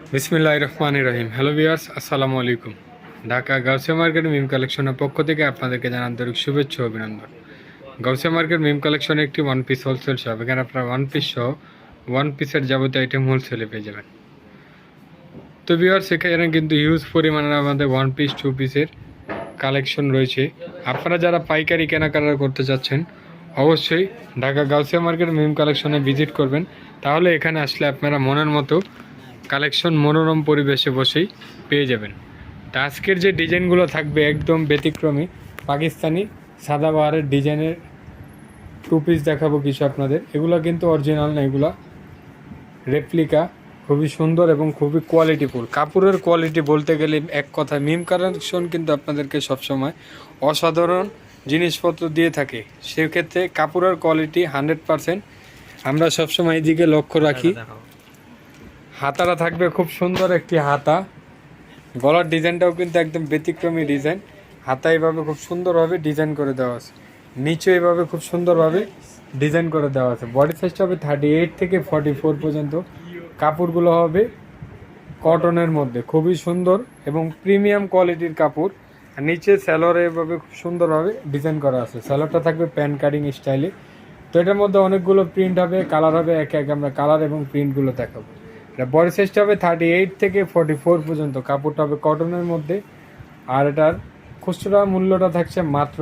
বিসমিল্লাহির রহমানির রহিম। Hello viewers, আসসালামু আলাইকুম। ঢাকা গাউসিয়া মার্কেট মিম কালেকশনের পক্ষ থেকে আপনাদেরকে জানান আন্তরিক শুভেচ্ছা ও অভিনন্দন। গাউসিয়া মার্কেট মিম কালেকশন একটি ওয়ান পিস হোলসেল শপ। এখানে আপনারা ওয়ান পিস সহ ওয়ান পিসের যাবতীয় আইটেম হোলসেলে পেয়ে যাবেন। তো ভিউয়ার্স, এখানে কিন্তু হিউজ পরিমাণের আমাদের ওয়ান পিস টু পিসের কালেকশন রয়েছে। আপনারা যারা পাইকারি কেনাকাটা করতে চাচ্ছেন অবশ্যই ঢাকা গাউসিয়া মার্কেট মিম কালেকশনে ভিজিট করবেন। তাহলে এখানে আসলে আপনারা মনের মতো কালেকশন মনোরম পরিবেশে বসেই পেয়ে যাবেন। তা আজকের যে ডিজাইনগুলো থাকবে একদম ব্যতিক্রমী পাকিস্তানি সাদাবাহারের ডিজাইনের টু পিস দেখাবো কিছু আপনাদের। এগুলো কিন্তু অরিজিনাল না, এগুলো রেপ্লিকা। খুবই সুন্দর এবং খুবই কোয়ালিটিফুল। কাপড়ের কোয়ালিটি বলতে গেলে এক কথা, মিম কালেকশন কিন্তু আপনাদেরকে সবসময় অসাধারণ জিনিসপত্র দিয়ে থাকে। সেক্ষেত্রে কাপড়ের কোয়ালিটি 100% আমরা সবসময় এদিকে লক্ষ্য রাখি। হাতাটা থাকবে খুব সুন্দর একটি হাতা। গলার ডিজাইনটাও কিন্তু একদম ব্যতিক্রমী ডিজাইন। হাতা এইভাবে খুব সুন্দরভাবে ডিজাইন করে দেওয়া আছে, নিচে এইভাবে খুব সুন্দরভাবে ডিজাইন করে দেওয়া আছে। বডি সাইজটা হবে 38 থেকে 44 পর্যন্ত। কাপড়গুলো হবে কটনের মধ্যে, খুবই সুন্দর এবং প্রিমিয়াম কোয়ালিটির কাপড়। আর নিচে স্যালোরে এভাবে খুব সুন্দরভাবে ডিজাইন করা আছে। স্যালোরটা থাকবে প্যান কাটিং স্টাইলে। তো এটার মধ্যে অনেকগুলো প্রিন্ট হবে, কালার হবে। একে একে আমরা কালার এবং প্রিন্টগুলো দেখাবো। এটা বডি সাইজটা হবে 38 থেকে 44 পর্যন্ত। কাপড়টা হবে কটনের মধ্যে। আর এটার খুচরা মূল্যটা থাকছে মাত্র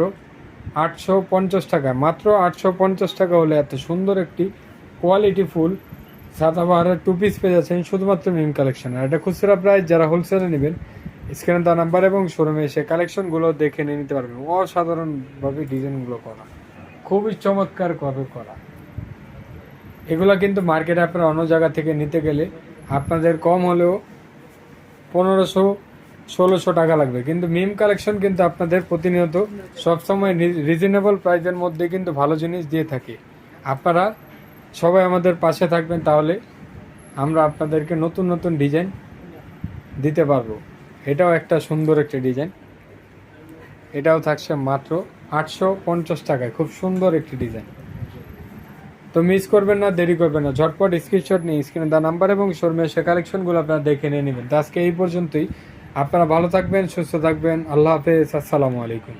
850 টাকা। মাত্র 850 টাকা হলে এত সুন্দর একটি কোয়ালিটি ফুল সাদাবাহারের টু পিস পেয়ে যাচ্ছেন শুধুমাত্র মিম কালেকশন। আর এটা খুচরা প্রাইস, যারা হোলসেলে নেবেন স্ক্রিনে দেওয়া নাম্বার এবং শোরুমে এসে কালেকশনগুলো দেখে নিয়ে নিতে পারবেন। অসাধারণভাবে ডিজাইনগুলো করা, খুবই চমৎকারভাবে করা। এগুলো কিন্তু মার্কেটে আপনারা অন্য জায়গা থেকে নিতে গেলে আপনাদের কম হলেও 1500-1600 টাকা লাগবে। কিন্তু মিম কালেকশন কিন্তু আপনাদের প্রতিনিয়ত সবসময় রিজনেবল প্রাইসের মধ্যে কিন্তু ভালো জিনিস দিয়ে থাকে। আপনারা সবাই আমাদের পাশে থাকবেন, তাহলে আমরা আপনাদেরকে নতুন নতুন ডিজাইন দিতে পারবো। এটাও একটা সুন্দর একটি ডিজাইন। এটাও থাকছে মাত্র 850 টাকায়। খুব সুন্দর একটি ডিজাইন। তো মিস করবেন না, দেরি করবেন না, ঝটপট স্ক্রিনশট নিয়ে স্ক্রিনে দেওয়া নাম্বার এবং শোরুমে সে কালেকশনগুলো আপনারা দেখে নিয়ে নেবেন। তো আজকে এই পর্যন্তই। আপনারা ভালো থাকবেন, সুস্থ থাকবেন। আল্লাহ হাফেজ, আসসালামু আলাইকুম।